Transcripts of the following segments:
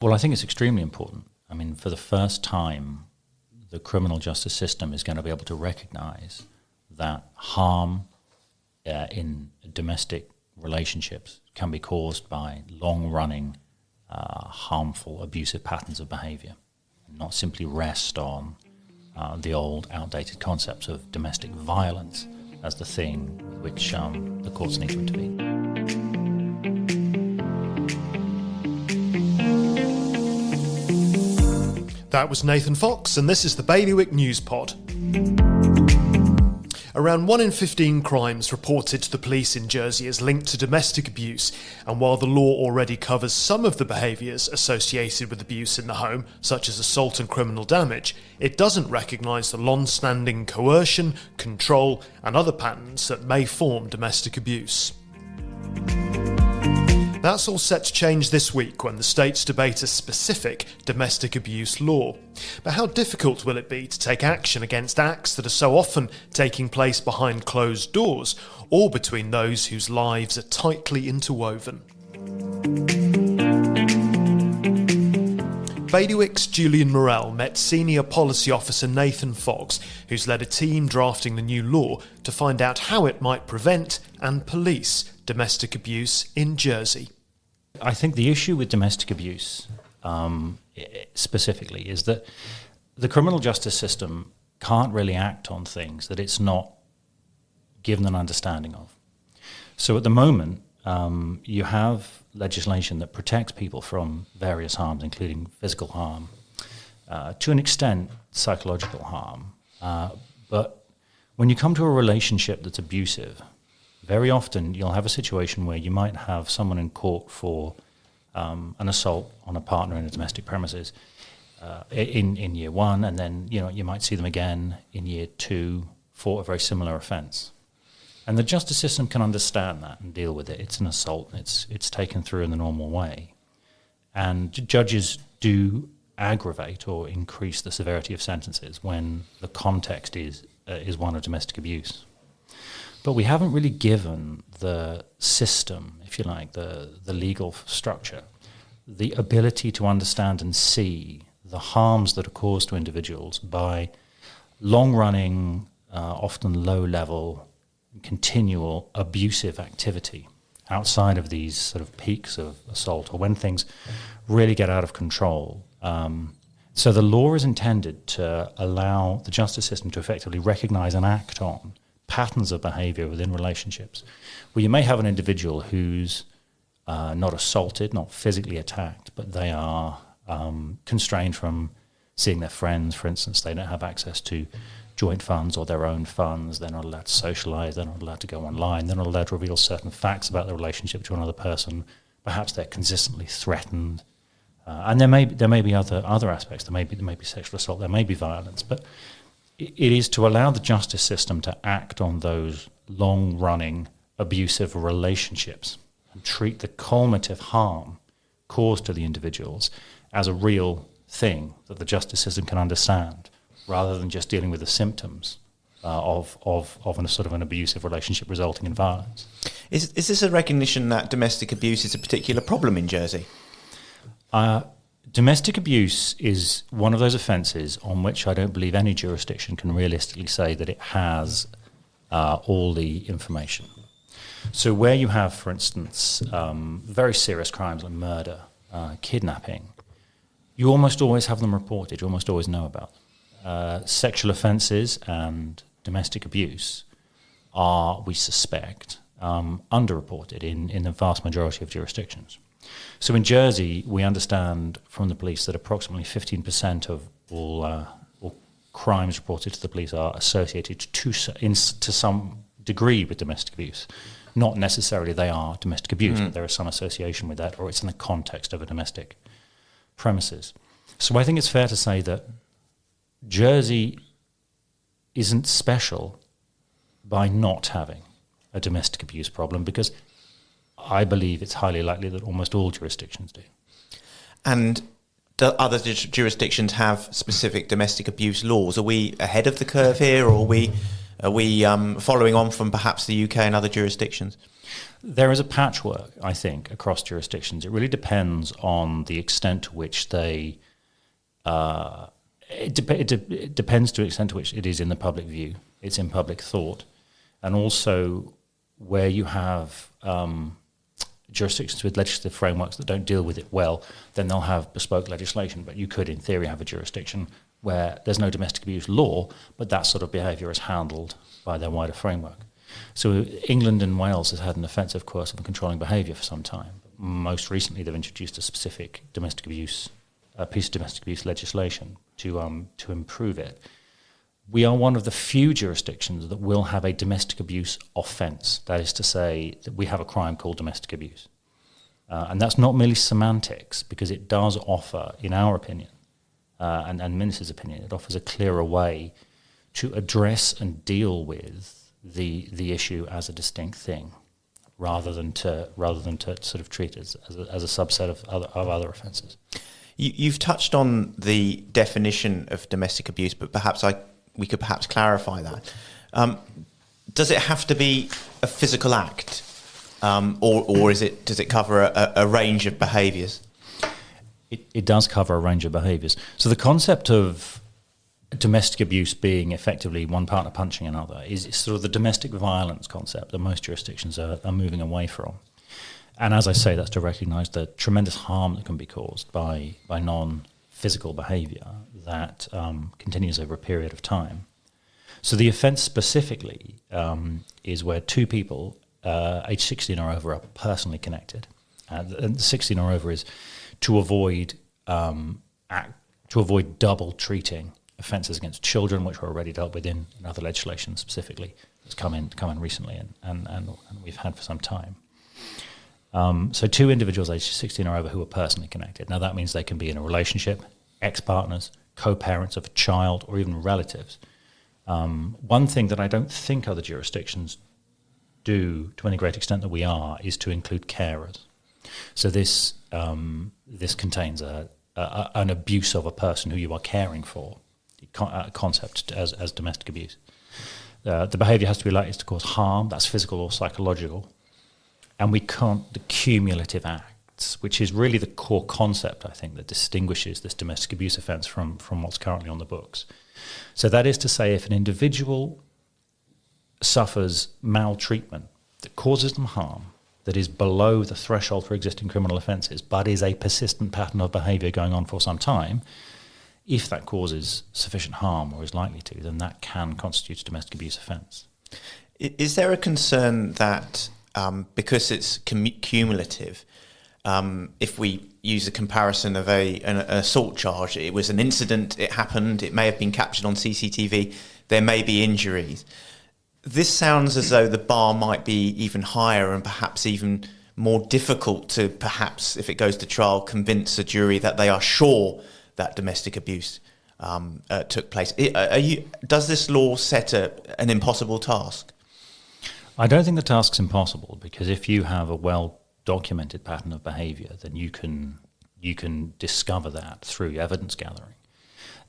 Well, I think it's extremely important. I mean, for the first time, the criminal justice system is going to be able to recognize that harm in domestic relationships can be caused by long-running, harmful, abusive patterns of behavior, and not simply rest on the old, outdated concepts of domestic violence as the thing with which the courts need to intervene. That was Nathan Fox, and this is the Bailiwick News Pod. Around 1 in 15 crimes reported to the police in Jersey is linked to domestic abuse, and while the law already covers some of the behaviours associated with abuse in the home, such as assault and criminal damage, it doesn't recognise the long-standing coercion, control and other patterns that may form domestic abuse. That's all set to change this week when the states debate a specific domestic abuse law. But how difficult will it be to take action against acts that are so often taking place behind closed doors, or between those whose lives are tightly interwoven? Bailiwick's Julian Morell met Senior Policy Officer Nathan Fox, who's led a team drafting the new law to find out how it might prevent and police domestic abuse in Jersey. I think the issue with domestic abuse specifically is that the criminal justice system can't really act on things that it's not given an understanding of. So at the moment, you have legislation that protects people from various harms, including physical harm, to an extent psychological harm. But when you come to a relationship that's abusive, very often you'll have a situation where you might have someone in court for an assault on a partner in a domestic premises in year one, and then you might see them again in year two for a very similar offence. And the justice system can understand that and deal with it. It's an assault. It's taken through in the normal way. And judges do aggravate or increase the severity of sentences when the context is one of domestic abuse. But we haven't really given the system, if you like, the legal structure, the ability to understand and see the harms that are caused to individuals by long-running, often low-level, continual abusive activity outside of these sort of peaks of assault or when things really get out of control. So the law is intended to allow the justice system to effectively recognise and act on patterns of behaviour within relationships, where you may have an individual who's not assaulted, not physically attacked, but they are constrained from seeing their friends, for instance. They don't have access to joint funds or their own funds. They're not allowed to socialise. They're not allowed to go online. They're not allowed to reveal certain facts about their relationship to another person. Perhaps they're consistently threatened. And there may be other aspects. There may be sexual assault. There may be violence. But it is to allow the justice system to act on those long-running abusive relationships and treat the cumulative harm caused to the individuals as a real thing that the justice system can understand, rather than just dealing with the symptoms of a sort of an abusive relationship resulting in violence. Is this a recognition that domestic abuse is a particular problem in Jersey? Domestic abuse is one of those offences on which I don't believe any jurisdiction can realistically say that it has all the information. So where you have, for instance, very serious crimes like murder, kidnapping, you almost always have them reported, you almost always know about them. Sexual offences and domestic abuse are, we suspect, underreported in the vast majority of jurisdictions. So in Jersey, we understand from the police that approximately 15% of all crimes reported to the police are associated to some degree with domestic abuse. Not necessarily they are domestic abuse, but there is some association with that, or it's in the context of a domestic premises. So I think it's fair to say that Jersey isn't special by not having a domestic abuse problem, because I believe it's highly likely that almost all jurisdictions do. And do other jurisdictions have specific domestic abuse laws? Are we ahead of the curve here, or are we Are we following on from perhaps the UK and other jurisdictions? There is a patchwork, I think, across jurisdictions. It really depends on the extent to which they. It depends to the extent to which it is in the public view, it's in public thought, and also where you have jurisdictions with legislative frameworks that don't deal with it well, then they'll have bespoke legislation. But you could, in theory, have a jurisdiction where there's no domestic abuse law, but that sort of behaviour is handled by their wider framework. So England and Wales has had an offensive, coercive and controlling behaviour for some time. Most recently, they've introduced a specific domestic abuse, a piece of domestic abuse legislation to improve it. We are one of the few jurisdictions that will have a domestic abuse offence. That is to say that we have a crime called domestic abuse. And that's not merely semantics, because it does offer, in our opinion, and Minister's opinion, it offers a clearer way to address and deal with the issue as a distinct thing, rather than to sort of treat it as a subset of other offences. You've touched on the definition of domestic abuse, but perhaps we could perhaps clarify that. Does it have to be a physical act, or does it cover a range of behaviours? It does cover a range of behaviours. So the concept of domestic abuse being effectively one partner punching another is sort of the domestic violence concept that most jurisdictions are moving away from. And as I say, that's to recognise the tremendous harm that can be caused by non-physical behaviour that continues over a period of time. So the offence specifically is where two people, age 16 or over, are personally connected. And the 16 or over is to avoid double treating offences against children, which were already dealt with in other legislation specifically. It's come in recently and we've had for some time. So two individuals aged 16 or over who are personally connected. Now that means they can be in a relationship, ex-partners, co-parents of a child, or even relatives. One thing that I don't think other jurisdictions do to any great extent that we are is to include carers. So this contains an abuse of a person who you are caring for, concept as domestic abuse. The behaviour has to be likely to cause harm, that's physical or psychological. And we can't, the cumulative acts, which is really the core concept, I think, that distinguishes this domestic abuse offence from what's currently on the books. So that is to say, if an individual suffers maltreatment that causes them harm, that is below the threshold for existing criminal offences, but is a persistent pattern of behaviour going on for some time, if that causes sufficient harm or is likely to, then that can constitute a domestic abuse offence. Is there a concern that because it's cumulative, if we use a comparison of an assault charge, it was an incident, it happened, it may have been captured on CCTV, there may be injuries. This sounds as though the bar might be even higher and perhaps even more difficult to perhaps, if it goes to trial, convince a jury that they are sure that domestic abuse took place. Does this law set an impossible task? I don't think the task's impossible, because if you have a well-documented pattern of behaviour, then you can discover that through evidence gathering.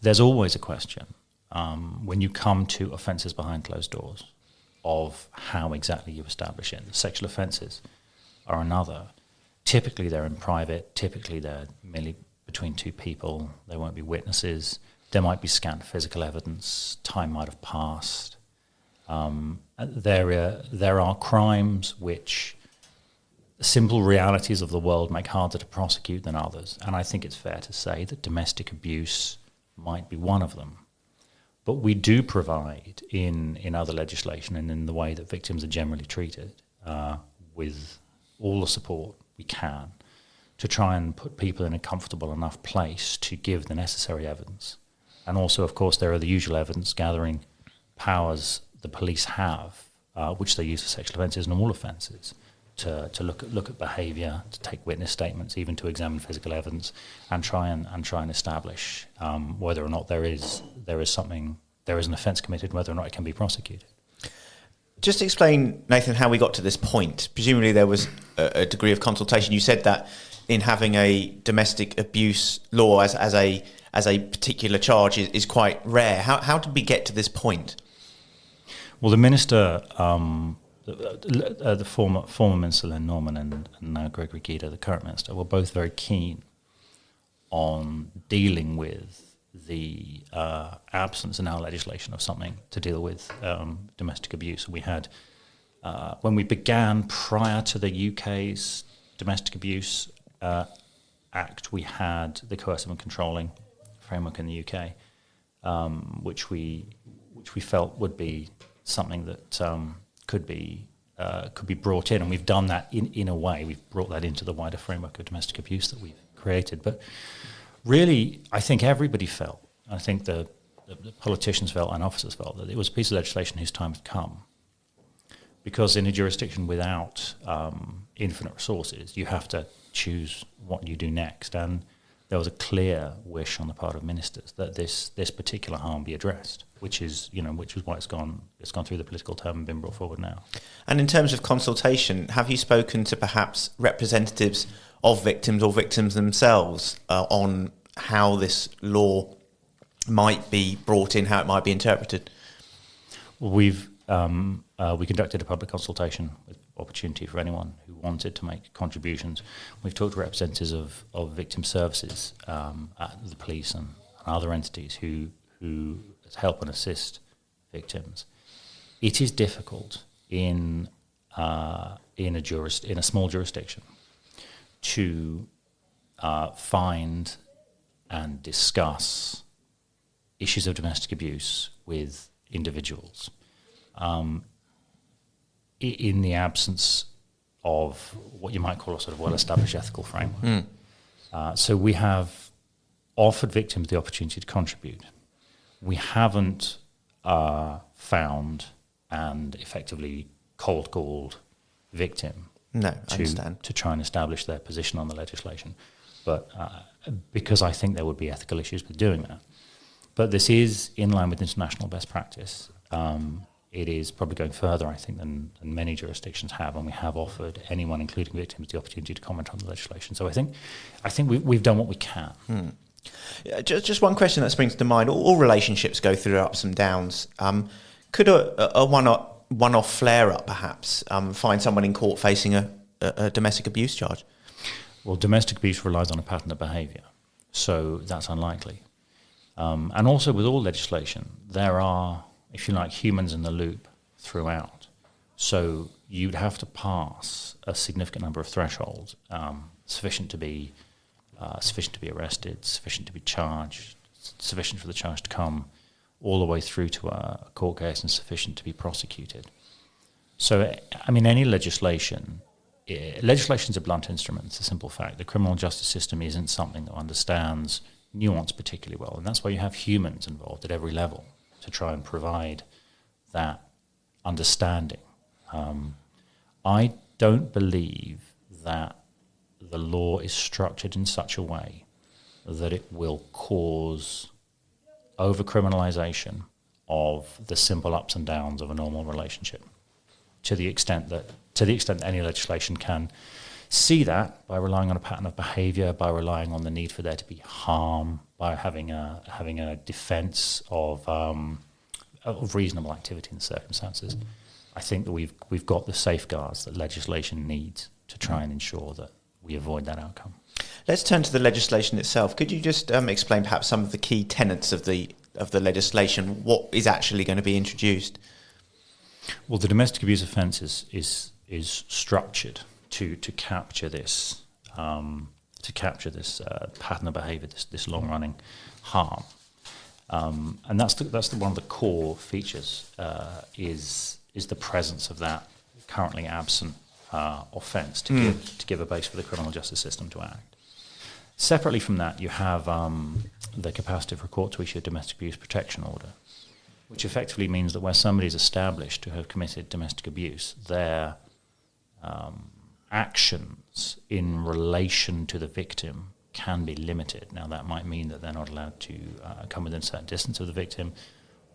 There's always a question when you come to offences behind closed doors of how exactly you establish it. Sexual offences are another. Typically they're in private, typically they're merely between two people, there won't be witnesses, there might be scant physical evidence, time might have passed. There are crimes which simple realities of the world make harder to prosecute than others, and I think it's fair to say that domestic abuse might be one of them. But we do provide in other legislation and in the way that victims are generally treated with all the support we can to try and put people in a comfortable enough place to give the necessary evidence. And also, of course, there are the usual evidence gathering powers the police have, which they use for sexual offences and all offences, to look at behaviour, to take witness statements, even to examine physical evidence, and try and establish whether or not there is an offence committed, whether or not it can be prosecuted. Just explain, Nathan, how we got to this point. Presumably there was a degree of consultation. You said that in having a domestic abuse law as a particular charge is quite rare. How did we get to this point? Well, the minister, the former minister Len Norman and now Gregory Guida, the current minister, were both very keen on dealing with the absence in our legislation of something to deal with domestic abuse. We had, when we began prior to the UK's Domestic Abuse Act, we had the coercive and controlling framework in the UK, which we felt would be something that could be brought in, and we've done that in a way. We've brought that into the wider framework of domestic abuse that we've created. But really, I think everybody felt, I think the politicians felt and officers felt that it was a piece of legislation whose time had come. Because in a jurisdiction without infinite resources, you have to choose what you do next. And there was a clear wish on the part of ministers that this particular harm be addressed, which is why it's gone through the political term and been brought forward now. And in terms of consultation, have you spoken to perhaps representatives of victims or victims themselves on how this law might be brought in, how it might be interpreted? Well, we conducted a public consultation with opportunity for anyone who wanted to make contributions. We've talked to representatives of victim services at the police and other entities who help and assist victims. It is difficult in a small jurisdiction to find and discuss issues of domestic abuse with individuals in the absence of what you might call a sort of well-established ethical framework. So we have offered victims the opportunity to contribute. We haven't found and effectively cold-called victim to try and establish their position on the legislation, but because I think there would be ethical issues with doing that. But this is in line with international best practice. It is probably going further, I think, than many jurisdictions have, and we have offered anyone, including victims, the opportunity to comment on the legislation. So I think we've done what we can. Yeah, just one question that springs to mind. All relationships go through ups and downs. Could a one-off flare-up perhaps find someone in court facing a domestic abuse charge? Well, domestic abuse relies on a pattern of behaviour, so that's unlikely. And also with all legislation, there are, if you like, humans in the loop throughout. So you'd have to pass a significant number of thresholds, sufficient to be arrested, sufficient to be charged, sufficient for the charge to come all the way through to a court case, and sufficient to be prosecuted. So, I mean, any legislation's a blunt instrument. It's a simple fact. The criminal justice system isn't something that understands nuance particularly well, and that's why you have humans involved at every level to try and provide that understanding. I don't believe that the law is structured in such a way that it will cause over-criminalisation of the simple ups and downs of a normal relationship, to the extent that any legislation can see that by relying on a pattern of behaviour, by relying on the need for there to be harm, by having a defence of reasonable activity in the circumstances. I think that we've got the safeguards that legislation needs to try and ensure that we avoid that outcome. Let's turn to the legislation itself. Could you just explain perhaps some of the key tenets of the legislation? What is actually going to be introduced? Well, the domestic abuse offence is structured to capture this pattern of behaviour, this long running harm, and that's one of the core features is the presence of that currently absent offence to give a base for the criminal justice system to act. Separately from that, you have the capacity for a court to issue a domestic abuse protection order, which effectively means that where somebody is established to have committed domestic abuse, their actions in relation to the victim can be limited. Now, that might mean that they're not allowed to come within a certain distance of the victim,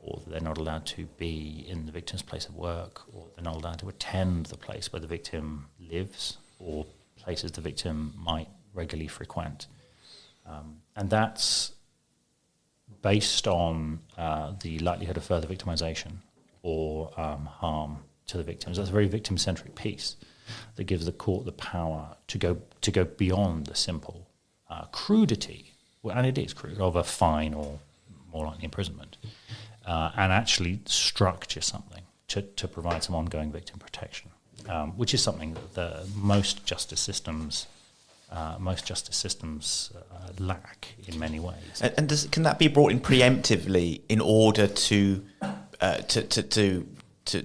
or that they're not allowed to be in the victim's place of work, or they're not allowed to attend the place where the victim lives, or places the victim might regularly frequent. And that's based on the likelihood of further victimisation or harm to the victims. That's a very victim-centric piece that gives the court the power to go beyond the simple crudity, and it is crude, of a fine or more likely imprisonment, and actually structure something to provide some ongoing victim protection, which is something that most justice systems lack in many ways. And can that be brought in preemptively in order to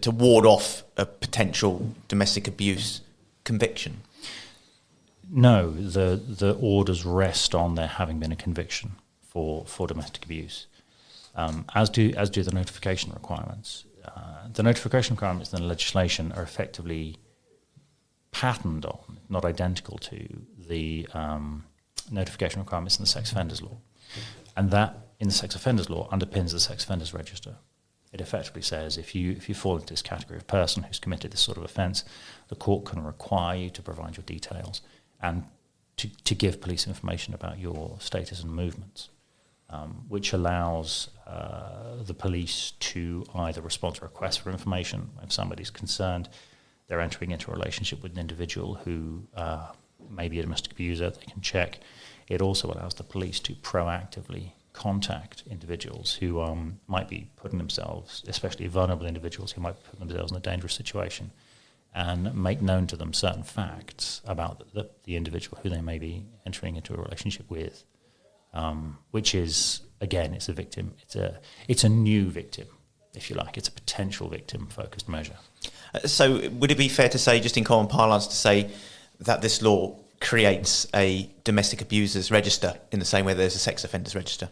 ward off a potential domestic abuse conviction? No, the orders rest on there having been a conviction for domestic abuse, as do the notification requirements. The notification requirements in the legislation are effectively patterned on, not identical to, the notification requirements in the sex offenders law. And that, in the sex offenders law, underpins the sex offenders register. It effectively says if you fall into this category of person who's committed this sort of offence, the court can require you to provide your details and to give police information about your status and movements, which allows the police to either respond to requests for information if somebody's concerned they're entering into a relationship with an individual who may be a domestic abuser. They can check. It also allows the police to proactively contact individuals who might be putting themselves, especially vulnerable individuals who might put themselves in a dangerous situation, and make known to them certain facts about the individual who they may be entering into a relationship with, which is, again, it's a victim. It's a new victim, if you like. It's a potential victim-focused measure. So would it be fair to say, just in common parlance, to say that this law creates a domestic abusers register in the same way there's a sex offenders register?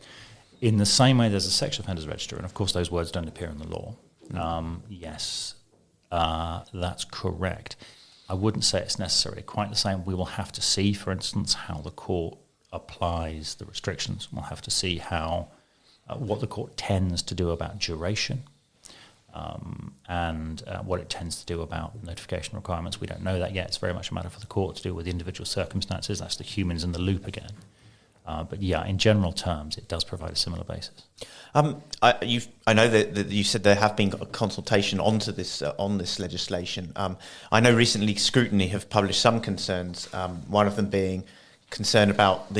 In the same way there's a sex offenders register, and of course those words don't appear in the law, yes, that's correct. I wouldn't say it's necessarily quite the same. We will have to see, for instance, how the court applies the restrictions. We'll have to see how what the court tends to do about duration, and what it tends to do about notification requirements. We don't know that yet. It's very much a matter for the court to do with the individual circumstances. That's the humans in the loop again. But yeah, in general terms, it does provide a similar basis. I know that you said there have been a consultation onto this on this legislation. I know recently Scrutiny have published some concerns. One of them being concern about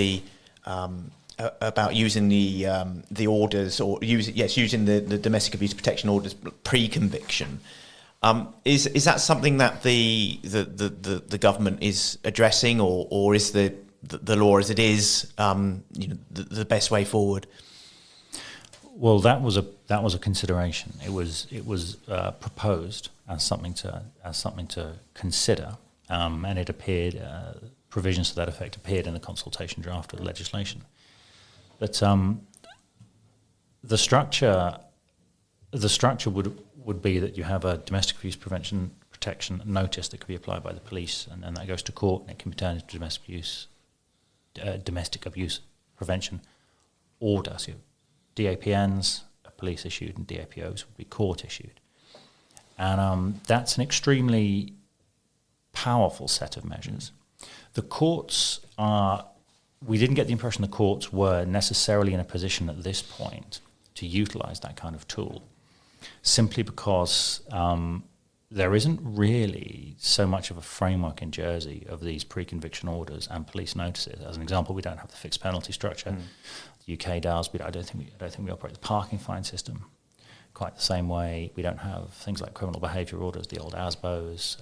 using the orders, or using the domestic abuse protection orders pre-conviction. Is that something that the government is addressing, or is the law as it is the best way forward? Well, that was a consideration. It was proposed as something to consider, and it appeared provisions to that effect appeared in the consultation draft of the legislation. But the structure would be that you have a domestic abuse protection notice that could be applied by the police, and then that goes to court, and it can be turned into domestic abuse prevention order. So DAPNs are police issued, and DAPOs would be court issued, and that's an extremely powerful set of measures. The courts are. We didn't get the impression the courts were necessarily in a position at this point to utilise that kind of tool, simply because there isn't really so much of a framework in Jersey of these pre-conviction orders and police notices. As an example, we don't have the fixed penalty structure. The UK does. I don't think we operate the parking fine system quite the same way. We don't have things like criminal behaviour orders, the old ASBOs.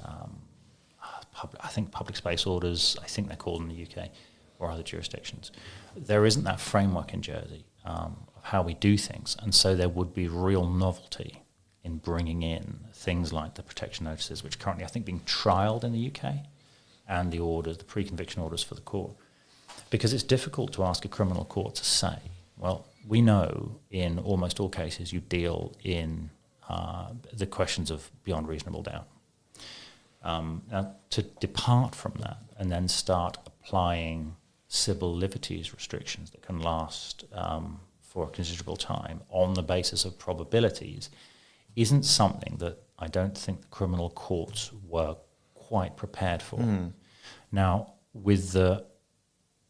I think public space orders, I think they're called in the UK, or other jurisdictions. There isn't that framework in Jersey of how we do things, and so there would be real novelty in bringing in things like the protection notices, which currently I think being trialled in the UK, and the orders, the pre-conviction orders for the court, because it's difficult to ask a criminal court to say, well, we know in almost all cases you deal in the questions of beyond reasonable doubt. Now, to depart from that and then start applying civil liberties restrictions that can last for a considerable time on the basis of probabilities isn't something that I don't think the criminal courts were quite prepared for. Now, with the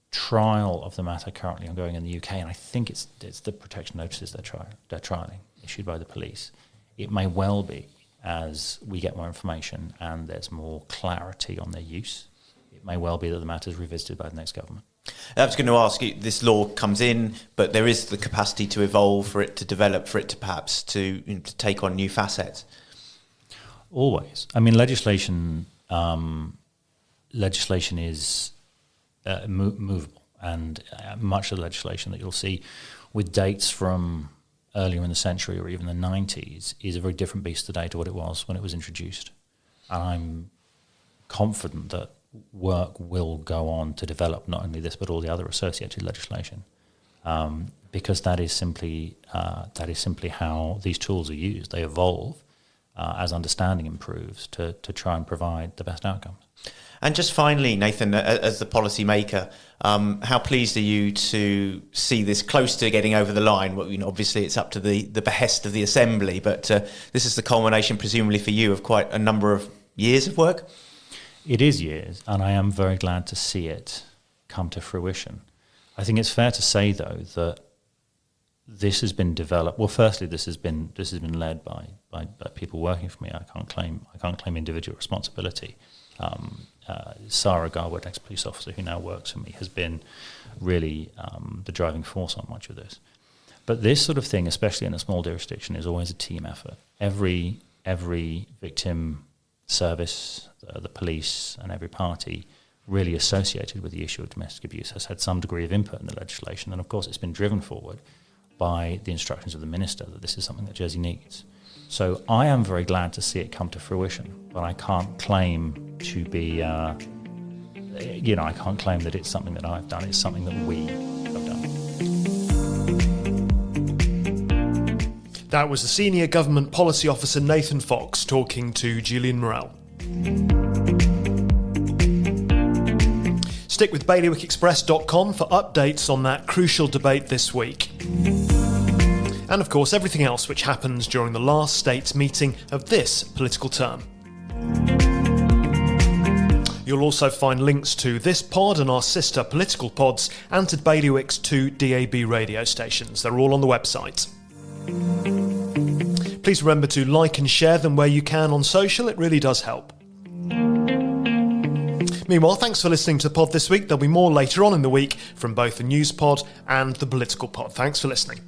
trial of the matter currently ongoing in the UK, and I think it's the protection notices they're trialling, issued by the police, It may well be, as we get more information and there's more clarity on their use, it may well be that the matter is revisited by the next government. I was going to ask you, this law comes in, but there is the capacity to evolve, for it to develop, for it to perhaps to take on new facets. Always. I mean, legislation is movable, and much of the legislation that you'll see with dates from earlier in the century or even the 90s is a very different beast today to what it was when it was introduced. And I'm confident that work will go on to develop not only this but all the other associated legislation, because that is simply how these tools are used. They evolve as understanding improves to try and provide the best outcomes. And just finally, Nathan, as the policy maker, how pleased are you to see this close to getting over the line? Well, obviously it's up to the behest of the Assembly, but this is the culmination, presumably for you, of quite a number of years of work. It is years, and I am very glad to see it come to fruition. I think it's fair to say, though, that this has been developed. Well, firstly, this has been led by people working for me. I can't claim individual responsibility. Sarah Garwood, ex-police officer who now works for me, has been really the driving force on much of this. But this sort of thing, especially in a small jurisdiction, is always a team effort. Every victim service, the police, and every party really associated with the issue of domestic abuse has had some degree of input in the legislation. And of course, it's been driven forward by the instructions of the minister that this is something that Jersey needs. So I am very glad to see it come to fruition, but I can't claim to be, I can't claim that it's something that I've done. It's something that we have done. That was the Senior Government Policy Officer Nathan Fox talking to Julian Morel. Stick with bailiwickexpress.com for updates on that crucial debate this week. And of course, everything else which happens during the last States meeting of this political term. You'll also find links to this pod and our sister political pods and to Bailiwick's 2 DAB radio stations. They're all on the website. Please remember to like and share them where you can on social. It really does help. Meanwhile, thanks for listening to the pod this week. There'll be more later on in the week from both the news pod and the political pod. Thanks for listening.